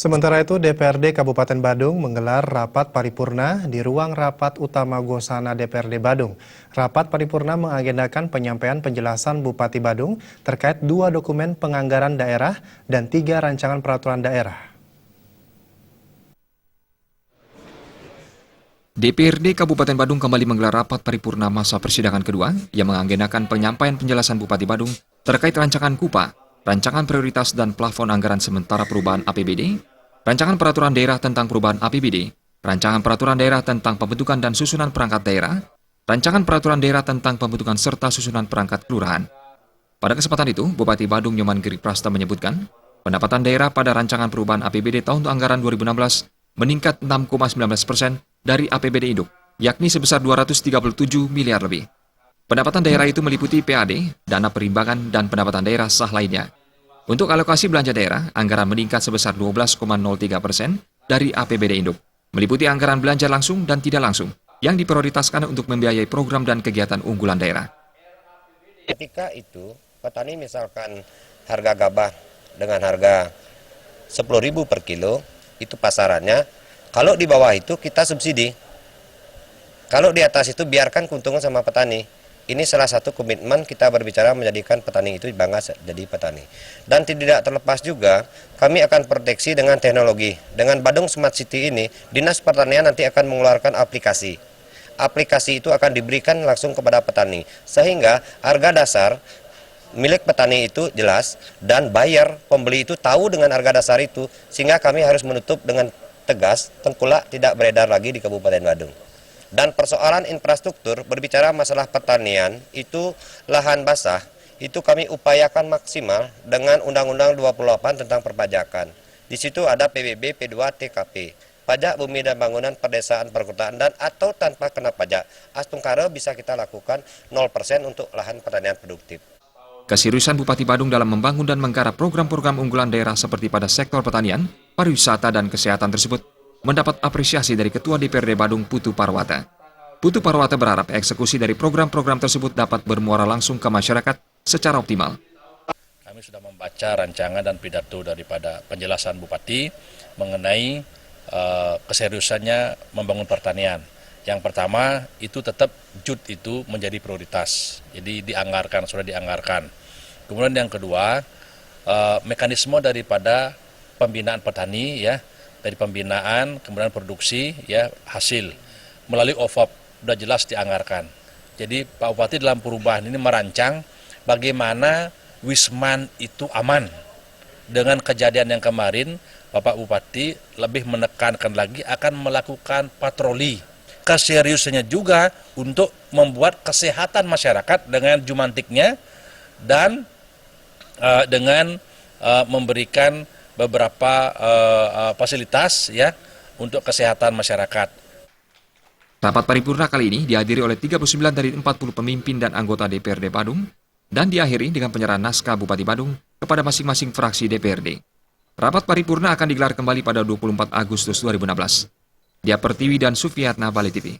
Sementara itu, DPRD Kabupaten Badung menggelar rapat paripurna di ruang rapat utama Gosana DPRD Badung. Rapat paripurna mengagendakan penyampaian penjelasan Bupati Badung terkait 2 dokumen penganggaran daerah dan 3 rancangan peraturan daerah. DPRD Kabupaten Badung kembali menggelar rapat paripurna masa persidangan kedua yang mengagendakan penyampaian penjelasan Bupati Badung terkait rancangan KUPA, rancangan prioritas dan plafon anggaran sementara perubahan APBD, rancangan peraturan daerah tentang perubahan APBD, rancangan peraturan daerah tentang pembentukan dan susunan perangkat daerah, rancangan peraturan daerah tentang pembentukan serta susunan perangkat kelurahan. Pada kesempatan itu, Bupati Badung Nyoman Giri Prasta menyebutkan, pendapatan daerah pada rancangan perubahan APBD tahun anggaran 2016 meningkat 6,19% dari APBD induk, yakni sebesar 237 miliar lebih. Pendapatan daerah itu meliputi PAD, dana perimbangan, dan pendapatan daerah sah lainnya. Untuk alokasi belanja daerah, anggaran meningkat sebesar 12,03% dari APBD induk, meliputi anggaran belanja langsung dan tidak langsung, yang diprioritaskan untuk membiayai program dan kegiatan unggulan daerah. Ketika itu, petani misalkan harga gabah dengan harga 10.000 per kilo, itu pasarannya. Kalau di bawah itu kita subsidi. Kalau di atas itu biarkan keuntungan sama petani. Ini salah satu komitmen kita berbicara menjadikan petani itu bangga jadi petani. Dan tidak terlepas juga, kami akan proteksi dengan teknologi. Dengan Badung Smart City ini, Dinas Pertanian nanti akan mengeluarkan aplikasi. Aplikasi itu akan diberikan langsung kepada petani. Sehingga harga dasar milik petani itu jelas dan buyer pembeli itu tahu dengan harga dasar itu. Sehingga kami harus menutup dengan tegas, tengkulak tidak beredar lagi di Kabupaten Badung. Dan persoalan infrastruktur, berbicara masalah pertanian, itu lahan basah, itu kami upayakan maksimal dengan Undang-Undang 28 tentang perpajakan. Di situ ada PBB, P2, TKP, pajak bumi dan bangunan perdesaan perkotaan dan atau tanpa kena pajak. Astungkara bisa kita lakukan 0% untuk lahan pertanian produktif. Keseriusan Bupati Badung dalam membangun dan menggarap program-program unggulan daerah seperti pada sektor pertanian, pariwisata, dan kesehatan tersebut mendapat apresiasi dari Ketua DPRD Badung Putu Parwata. Putu Parwata berharap eksekusi dari program-program tersebut dapat bermuara langsung ke masyarakat secara optimal. Kami sudah membaca rancangan dan pidato daripada penjelasan Bupati mengenai keseriusannya membangun pertanian. Yang pertama itu tetap JUT itu menjadi prioritas, jadi dianggarkan, sudah dianggarkan. Kemudian yang kedua, mekanisme daripada pembinaan petani ya, dari pembinaan, kemudian produksi, ya hasil melalui OVAP sudah jelas dianggarkan. Jadi Pak Bupati dalam perubahan ini merancang bagaimana Wisman itu aman. Dengan kejadian yang kemarin, Bapak Bupati lebih menekankan lagi akan melakukan patroli. Keseriusannya juga untuk membuat kesehatan masyarakat dengan jumantiknya dan dengan memberikan beberapa fasilitas ya untuk kesehatan masyarakat. Rapat paripurna kali ini dihadiri oleh 39 dari 40 pemimpin dan anggota DPRD Badung dan diakhiri dengan penyerahan naskah Bupati Badung kepada masing-masing fraksi DPRD. Rapat paripurna akan digelar kembali pada 24 Agustus 2016. Dia Pertiwi dan Sufiyatna, Bali TV.